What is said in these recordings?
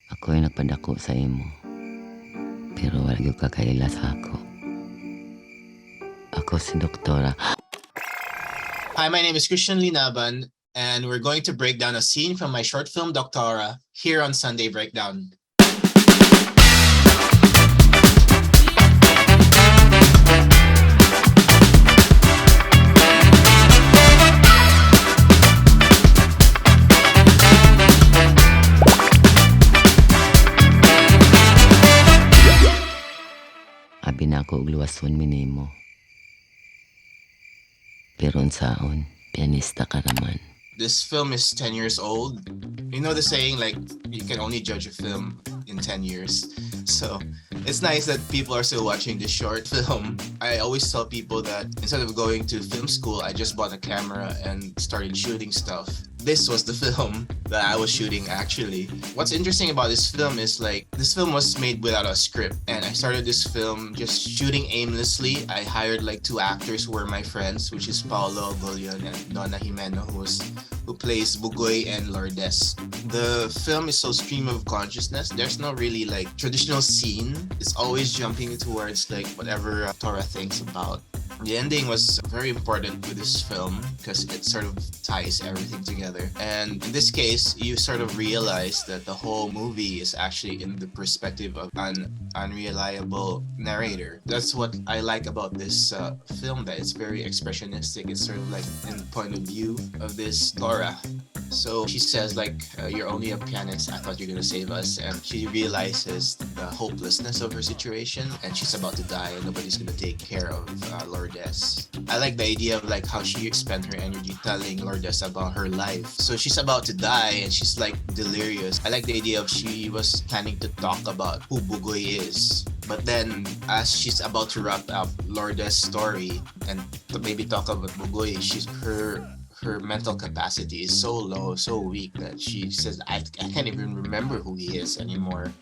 Ako'y nagpadako sa imo, pero wala gyud ka kaila sa ako. Ako si Doktora. Hi, my name is Linaban, and we're going to break down a scene from my short film Doktora here on Sunday Breakdown. Abi na ako og luwason minimo. Pero unsaon, pianista ka raman. This film is 10 years old. You know the saying, like, you can only judge a film in 10 years. So it's nice that people are still watching this short film. I always tell people that instead of going to film school, I just bought a camera and started shooting stuff. This was the film that I was shooting actually. What's interesting about this film is like this film was made without a script, and I started this film just shooting aimlessly. I hired like two actors who were my friends, which is Paolo Golion and Donna Jimeno, who plays Bugoy and Lourdes. The film is so stream of consciousness. There's no really like traditional scene. It's always jumping towards like whatever Tora thinks about. The ending was very important to this film because it sort of ties everything together. And in this case, you sort of realize that the whole movie is actually in the perspective of an unreliable narrator. That's what I like about this film, that it's very expressionistic. It's sort of like in the point of view of this Dora. So she says like, you're only a pianist, I thought you're gonna save us. And she realizes the hopelessness of her situation, and she's about to die and nobody's gonna take care of Lourdes. I like the idea of like how she spent her energy telling Lourdes about her life. So she's about to die and she's like delirious. I like the idea of she was planning to talk about who Bugoy is. But then as she's about to wrap up Lourdes' story and to maybe talk about Bugoy, her mental capacity is so low, so weak that she says, I can't even remember who he is anymore.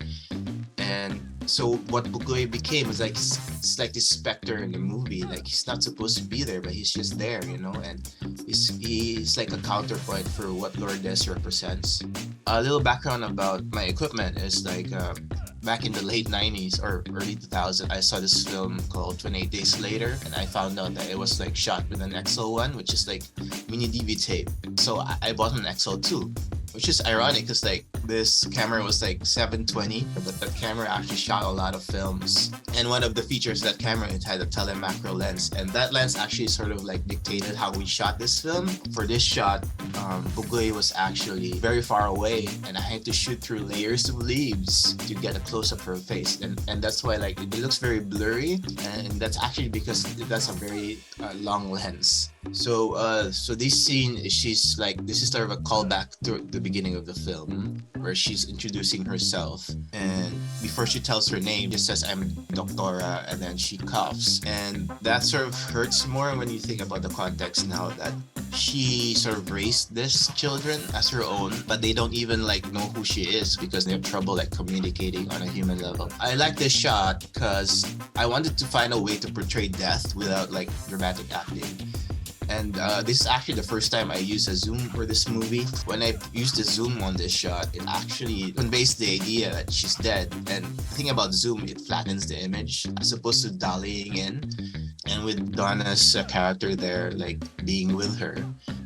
And so what Bugoy became is like, it's like this specter in the movie. Like he's not supposed to be there, but he's just there, you know, and he's like a counterpoint for what Lourdes represents. A little background about my equipment is like, back in the late 90s or early 2000s, I saw this film called 28 Days Later, and I found out that it was like shot with an XL1, which is like mini DV tape. So I bought an XL2, which is ironic because like this camera was like 720, but that camera actually shot a lot of films. And one of the features of that camera, it had a telemacro lens, and that lens actually sort of like dictated how we shot this film. For this shot, Bugoy was actually very far away, and I had to shoot through layers of leaves to get a close-up of her face, and that's why like it looks very blurry, and that's actually because that's a very long lens. So this scene, she's like, this is sort of a callback to the beginning of the film where she's introducing herself, and before she tells her name, just says I'm Doktora, and then she coughs, and that sort of hurts more when you think about the context now that she sort of raised these children as her own, but they don't even like know who she is because they have trouble like communicating on a human level. I like this shot because I wanted to find a way to portray death without like dramatic acting. And this is actually the first time I used a zoom for this movie. When I used the zoom on this shot, it actually conveys the idea that she's dead. And the thing about zoom, it flattens the image as opposed to dollying in. And with Donna's character there, like being with her.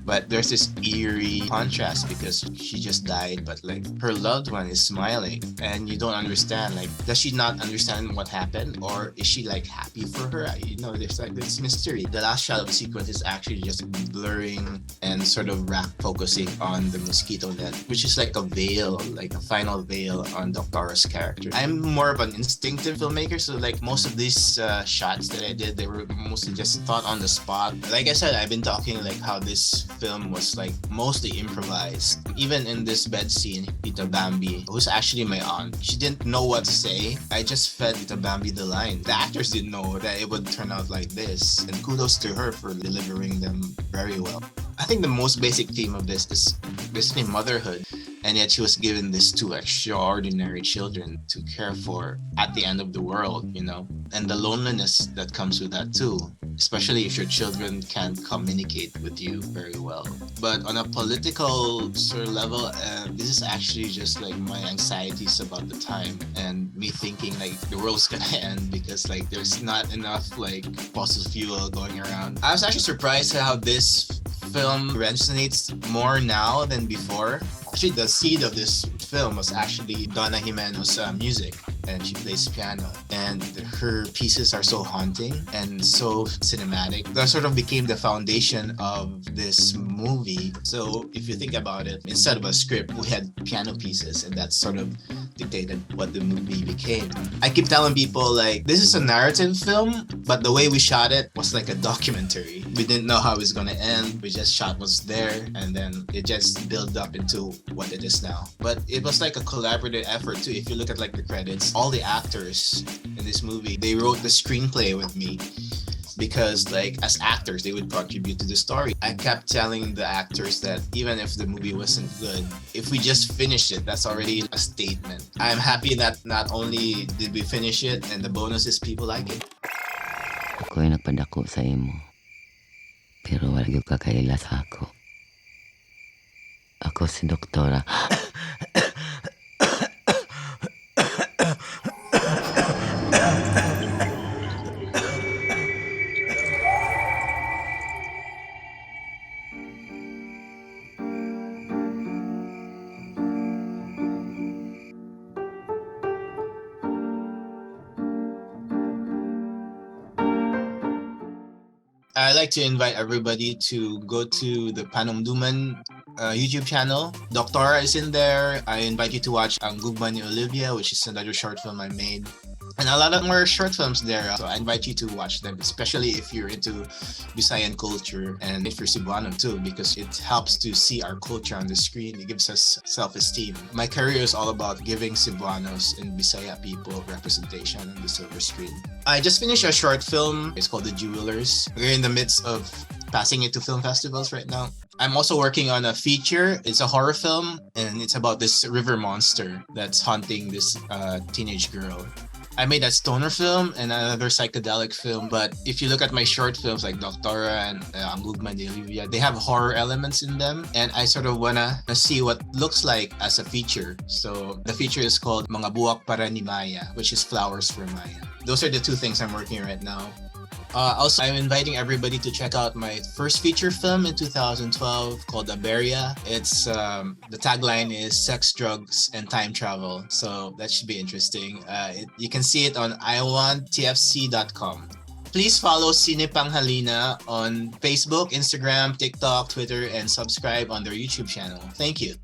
But there's this eerie contrast because she just died, but like her loved one is smiling, and you don't understand, like, does she not understand what happened, or is she like happy for her? You know, there's like this mystery. The last shot of the sequence is actually just blurring and sort of focusing on the mosquito net, which is like a veil, like a final veil on Doktora's character. I'm more of an instinctive filmmaker, so like most of these shots that I did, they were mostly just thought on the spot. Like I said, I've been talking like how this film was like mostly improvised. Even in this bed scene, Tita Bambi, who's actually my aunt, she didn't know what to say. I just fed Tita Bambi the line. The actors didn't know that it would turn out like this, and kudos to her for delivering them very well. I think the most basic theme of this is basically motherhood. And yet she was given these two extraordinary children to care for at the end of the world, you know, and the loneliness that comes with that too, especially if your children can't communicate with you very well. But on a political sort of level, this is actually just like my anxieties about the time and me thinking like the world's gonna end because like there's not enough like fossil fuel going around. I was actually surprised at how this film resonates more now than before. Actually, the seed of this film was actually Donna Jimeno's music, and she plays piano. And her pieces are so haunting and so cinematic. That sort of became the foundation of this movie. So if you think about it, instead of a script, we had piano pieces, and that sort of dictated what the movie became. I keep telling people like this is a narrative film, but the way we shot it was like a documentary. We didn't know how it was gonna end. We just shot what's there, and then it just built up into what it is now. But it was like a collaborative effort too. If you look at like the credits, all the actors in this movie, they wrote the screenplay with me because like as actors they would contribute to the story. I kept telling the actors that even if the movie wasn't good, if we just finished it, that's already a statement. I'm happy that not only did we finish it, and the bonus is people like it. Ako'y nagpadako sa imo, pero wala gyud ka kaila sa ako. Ako si Doktora. I'd like to invite everybody to go to the Panumduman YouTube channel. Doktora is in there. I invite you to watch Ang Gugma ni Olivia, which is another short film I made. And a lot of more short films there. So I invite you to watch them, especially if you're into Visayan culture and if you're Cebuano too, because it helps to see our culture on the screen. It gives us self-esteem. My career is all about giving Cebuanos and Bisaya people representation on the silver screen. I just finished a short film. It's called The Jewelers. We're in the midst of passing it to film festivals right now. I'm also working on a feature. It's a horror film, and it's about this river monster that's haunting this teenage girl. I made that stoner film and another psychedelic film, but if you look at my short films like Doktora and Ang Gugma ni Olivia, they have horror elements in them, and I sort of wanna see what looks like as a feature. So the feature is called Mga Buwak para ni Maya, which is Flowers for Maya. Those are the two things I'm working on right now. Also, I'm inviting everybody to check out my first feature film in 2012 called Aberia. It's the tagline is sex, drugs, and time travel. So that should be interesting. You can see it on iwanttfc.com. Please follow Sinepanghalina on Facebook, Instagram, TikTok, Twitter, and subscribe on their YouTube channel. Thank you.